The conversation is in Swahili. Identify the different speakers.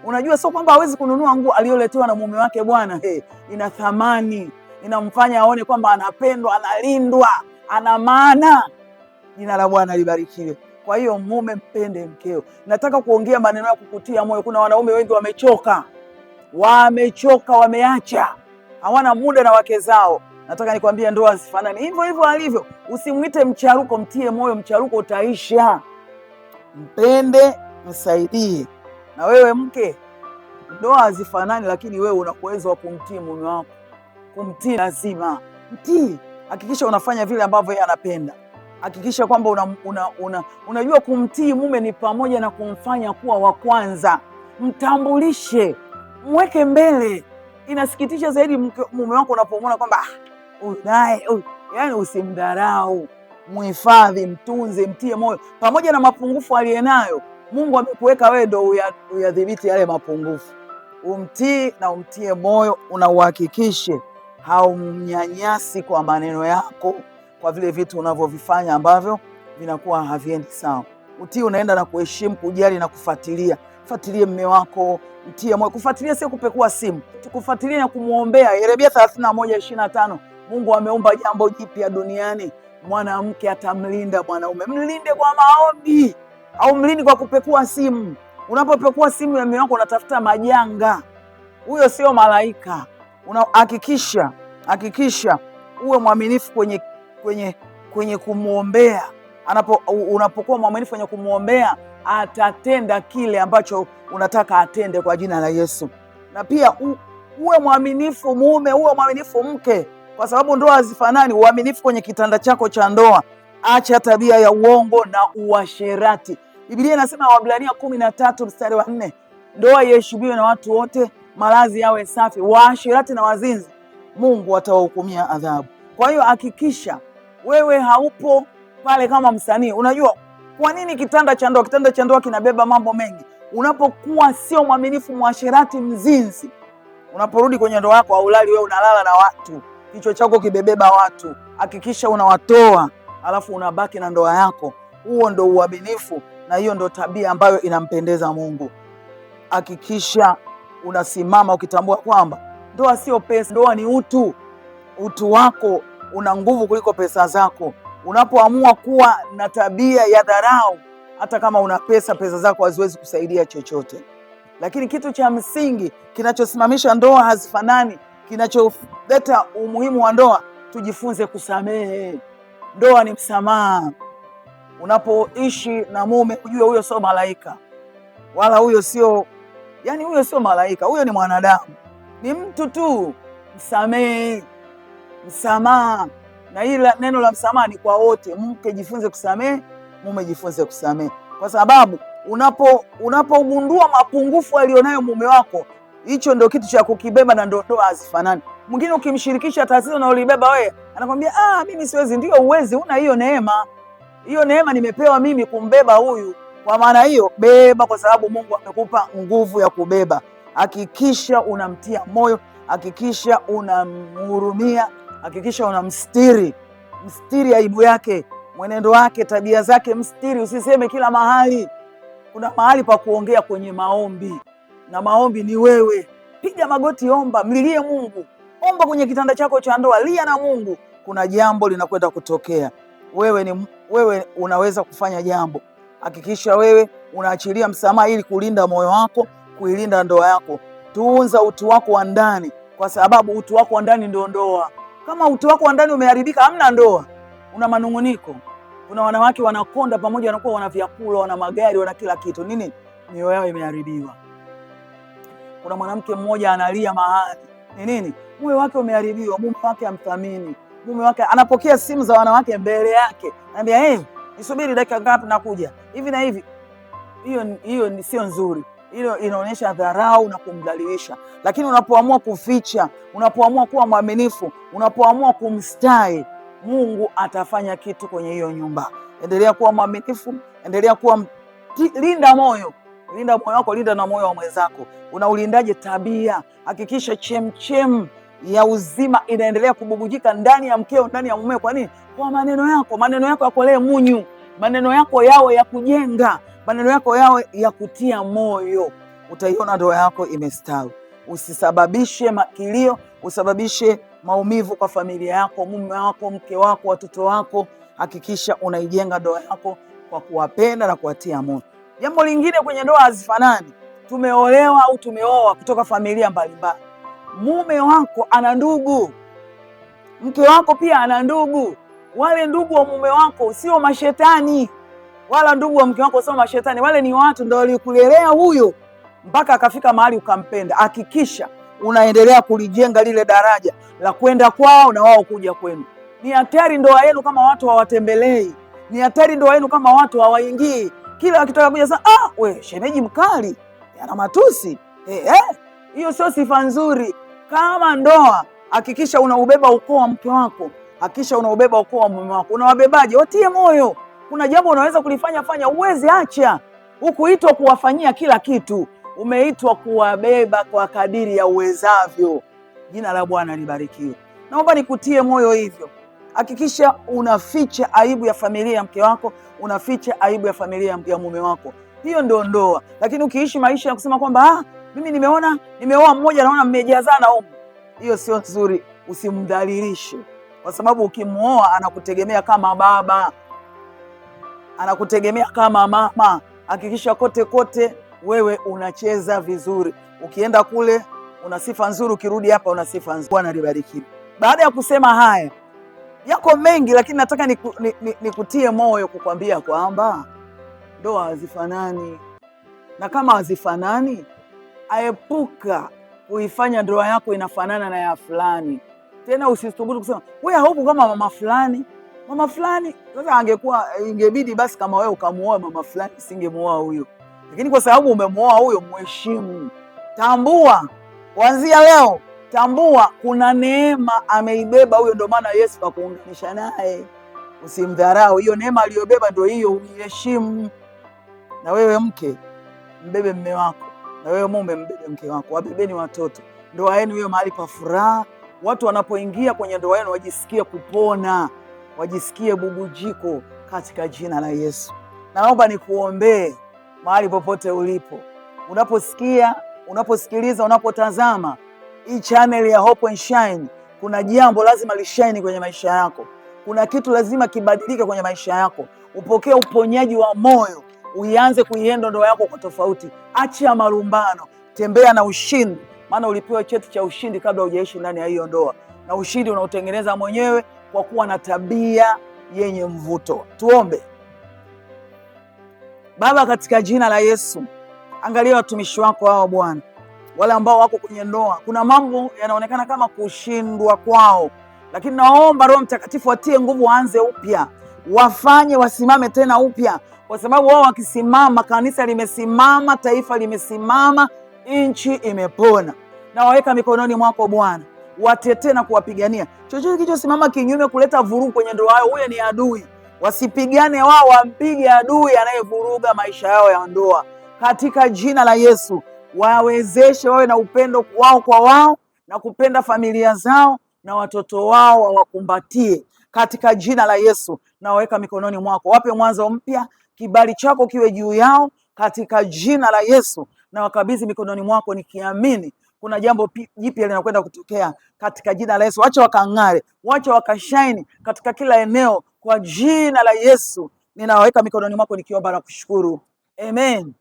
Speaker 1: Unajua sio kwamba hawezi kununua nguo aliyoletewa na mume wake. Bwana, ina thamani, inamfanya aone kwamba anapendwa, analindwa, ana maana. Jina la Bwana libarikiwe. Kwa hiyo mume, mpende mkeo. Nataka kuongea maneno ya kukutia moyo. Kuna wanaume wengi wamechoka, wameacha, hawana muda na wake zao. Nataka nikwambie, ndoa zifanani hivyo hivyo alivyo. Usimwite mcharuko, mtie moyo. Mcharuko utaisha. Mpende, msaidie. Na wewe mke, ndoa hazifanani, lakini wewe una uwezo wa kumtii mume wako. Kumtii lazima mtii. Hakikisha unafanya vile ambavyo yeye anapenda. Hakikisha kwamba unajua kumtii mume ni pamoja na kumfanya kuwa wa kwanza. Mtambulishe, mweke mbele. Inasikitisha zaidi mume wako unapomwona kwamba naye, yani usimdharau. Muhifadhi, mtunze, mtie moyo pamoja na mapungufu aliyenayo. Mungu amekuweka wewe ndio uyadhibiti yale mapungufu. Umtii na umtie moyo, unauhakikishe haumnyanyasi kwa maneno yako, kwa vile vitu unavyovifanya ambavyo vinakuwa haviendi sawa. Utii unaenda na kuheshimu, kujali na kufuatilia. Fuatilie mume wako, mtie moyo. Kufuatilia sio kupekua simu, tukufuatilie na kumuombea. Yeremia 31:25, Mungu ameumba jambo jipya duniani, mwanamke atamlinda mwanaume. Mlinde kwa maombi, au mlinde kwa kupekua simu. Unapopekua simu ya mume wako unatafuta majanga. Huyo sio malaika. Hakikisha uwe mwaminifu kwenye kumuombea. Unapokuwa mwaminifu kwenye kumuombea, atatenda kile ambacho unataka atende kwa jina la Yesu. Na pia uwe mwaminifu mume, uwe mwaminifu mke, kwa sababu ndoa hazifanani. Uaminifu kwenye kitanda chako cha ndoa. Acha tabia ya uongo na uasherati. Biblia inasema Waebrania 13:4, ndoa iheshimiwe na watu wote, malazi yawe safi. Waasherati na wazinzi Mungu atawahukumia adhabu. Kwa hiyo hakikisha wewe haupo pale kama msanii. Unajua kwa nini kitanda cha ndoa? Kitanda cha ndoa kinabeba mambo mengi. Unapokuwa sio mwaminifu, mwasherati, mzinzi, unaporudi kwenye ndoa yako haulali wewe, unalala na watu, kichwa chako kibebeba watu. Hakikisha unawatoa, alafu unabaki na ndoa yako. Huo ndo uaminifu, na hiyo ndo tabia ambayo inampendeza Mungu. Hakikisha unasimama ukitambua kwamba ndoa sio pesa. Ndoa ni utu. Utu wako una nguvu kuliko pesa zako. Unapoamua kuwa na tabia ya dharau, hata kama una pesa zako haziwezi kusaidia chochote. Lakini kitu cha msingi kinachosimamisha ndoa hazifanani, kinacholeta umuhimu wa ndoa, tujifunze kusamehe. Ndoa ni msamaha. Unapoishi na mume, ujue huyo sio malaika, wala huyo sio malaika. Huyo ni mwanadamu, ni mtu tu. Msamehe, msamaha. Na hili neno la msamaha ni kwa wote. Mke jifunze kusamehe, mume jifunze kusamehe, kwa sababu unapogundua mapungufu alionayo mume wako, hicho ndio kitu cha kukibeba, na ndoa hazifanani. Mwingine ukimshirikisha tatizo na ulibeba wewe, anakwambia mimi siwezi. Ndio uwezi, una hiyo neema. Hiyo neema nimepewa mimi kumbeba huyu. Kwa maana hiyo beba, kwa sababu Mungu amekupa nguvu ya kubeba. Hakikisha unamtia moyo, hakikisha unamhurumia, hakikisha unamstiri. Mstiri aibu yake, mwenendo wake, tabia zake, mstiri. Usiseme kila mahali. Kuna mahali pa kuongea kwenye maombi, na maombi ni wewe. Piga magoti, omba, mlilie Mungu. Omba kwenye kitanda chako cha ndoa, lia na Mungu. Kuna jambo linakwenda kutokea. Wewe unaweza kufanya jambo. Hakikisha wewe unaachilia msamaha ili kulinda moyo wako, kuilinda ndoa yako. Tunza utu wako wa ndani, kwa sababu utu wako wa ndani ndio ndoa. Kama utu wako wa ndani umeharibika, hamna ndoa. Una manunguniko. Kuna wanawake wanakonda pamoja, wanakuwa wana vyakula, wana magari, wana kila kitu. Nini? Mioyo yao imeharibiwa. Kuna mwanamke mmoja analia mahali. Ni nini? Moyo wake umeharibiwa, mume wake hamthamini. Mume wake anapokea simu za wanawake mbele yake. Anambia, nisubiri dakika ngapi nakuja. Hivi na hivi. Hiyo sio nzuri. Hilo inaonyesha dharau na kumdhalilisha. Lakini unapoamua kuficha, unapoamua kuwa mwaminifu, unapoamua kumstai, Mungu atafanya kitu kwenye hiyo nyumba. Endelea kuwa mwaminifu, endelea kuwa linda moyo. Linda moyo wako, linda na moyo wa mwenzako. Unaulindaje? Tabia. Hakikisha chemchem ya uzima inaendelea kububujika ndani ya mkeo, ndani ya mumeo. Kwa nini? Kwa maneno yako. Maneno yako yakolee munyu. Maneno yako yawe ya kujenga. Maneno yako yawe ya kutia moyo. utaiona ndoa yako imestawi. Usisababishe kilio, usababishe maumivu kwa familia yako, mume wako, mke wako, watoto wako. Hakikisha unaijenga ndoa yako kwa kuwapenda na kuwatia moyo. Jambo lingine, kwenye ndoa hazifanani. Tumeolewa au tumeoa kutoka familia mbalimbali. Mume wako ana ndugu, mke wako pia ana ndugu. Wale ndugu wa mume wako sio mashetani, wala ndugu wa mke wako sio mashetani. Wale ni watu ndio walikulelea huyo mpaka akafika mahali ukampenda. Hakikisha unaendelea kulijenga lile daraja la kwenda kwao na wao kuja kwenu. Ni hatari ndoa yenu kama watu hawatembelei. Ni hatari ndoa yenu kama watu hawaingii. Kila wakitaka kuja sasa, we shemeji mkali, ana matusi. Hiyo sio sifa nzuri. Kama ndoa, hakikisha unaubeba ukoo wa mke wako, hakikisha unaubeba ukoo wa mume wako. Unawabebaje? Watie moyo. Kuna jambo unaweza kulifanya, fanya, uweze acha. Hukuitwa kuwafanyia kila kitu, umeitwa kuwabeba kwa kadiri ya uwezavyo. Jina la Bwana libarikiwe. Naomba nikutie moyo hivyo. Hakikisha unaficha aibu ya familia ya mke wako, unaficha aibu ya familia ya mume wako. Hiyo ndio ndoa. Lakini ukiishi maisha ya kusema kwamba mimi nimeoa mmoja, naona mmejazana huko, hiyo sio nzuri. Usimdhalilishe, kwa sababu ukimuoa anakutegemea kama baba, anakutegemea kama mama. Hakikisha kote kote wewe unacheza vizuri. Ukienda kule una sifa nzuri, ukirudi hapa una sifa nzuri. Bwana libarikiwe. Baada ya kusema haya, yako mengi, lakini nataka nikutie moyo kukwambia kwamba ndoa hazifanani, na kama hazifanani, aepuka kuifanya ndoa yako inafanana na ya fulani. Tena usithubutu kusema wewe haupo kama mama fulani. Mama fulani sasa ingebidi basi kama wewe ukamuoa mama fulani, singemuoa huyo. Lakini kwa sababu umemuoa huyo, mheshimu. Tambua kuanzia leo, tambua kuna neema ameibeba huyo, ndio maana Yesu akakuunganisha naye. Usimdharau hiyo neema aliyobeba, ndio hiyo, uiheshimu. Na wewe mke, mbebe mume wako, na wewe mume, mbebe mke wako, wabebeni watoto. Ndoa yenu hiyo mahali pa furaha. Watu wanapoingia kwenye ndoa yenu wajisikie kupona, wajisikie bubujiko katika jina la Yesu. Naomba nikuombee mahali popote ulipo, unaposikia, unaposikiliza, unapotazama hii channel ya Hope and Shine. Kuna jambo lazima lishine kwenye maisha yako. Kuna kitu lazima kibadilike kwenye maisha yako. Upokee uponyaji wa moyo, uianze kuienda ndoa yako kwa tofauti. Acha malumbano, tembea na ushindi, maana ulipewa cheti cha ushindi kabla hujaishi ndani ya hiyo ndoa, na ushindi unautengeneza mwenyewe kwa kuwa na tabia yenye mvuto. Tuombe. Baba, katika jina la Yesu, angalia watumishi wako hao Bwana, wale ambao wako kwenye ndoa. Kuna mambo yanaonekana kama kushindwa kwao, lakini naomba Roho Mtakatifu watie nguvu, waanze upya, wafanye wasimame tena upya, kwa sababu wao wakisimama, kanisa limesimama, taifa limesimama, nchi imepona. Na waweka mikononi mwako Bwana, watetee na kuwapigania. Chochote kilichosimama kinyume kuleta vurugu kwenye ndoa yao, huyo ni adui. Wasipigane wao, wampige adui anayevuruga maisha yao ya ndoa. Katika jina la Yesu, wawezeshe wawe na upendo wao kwa wao, na kupenda familia zao na watoto wao, wawakumbatie katika jina la Yesu. Na waweka mikononi mwako, wape mwanzo mpya, kibali chako kiwe juu yao katika jina la Yesu. Na wakabidhi mikononi mwako, nikiamini kuna jambo jipya linakwenda kutokea katika jina la Yesu. Wacha wakang'are, wacha wakashine katika kila eneo kwa jina la Yesu. Ninaweka mikononi mwako nikiomba na kushukuru. Amen.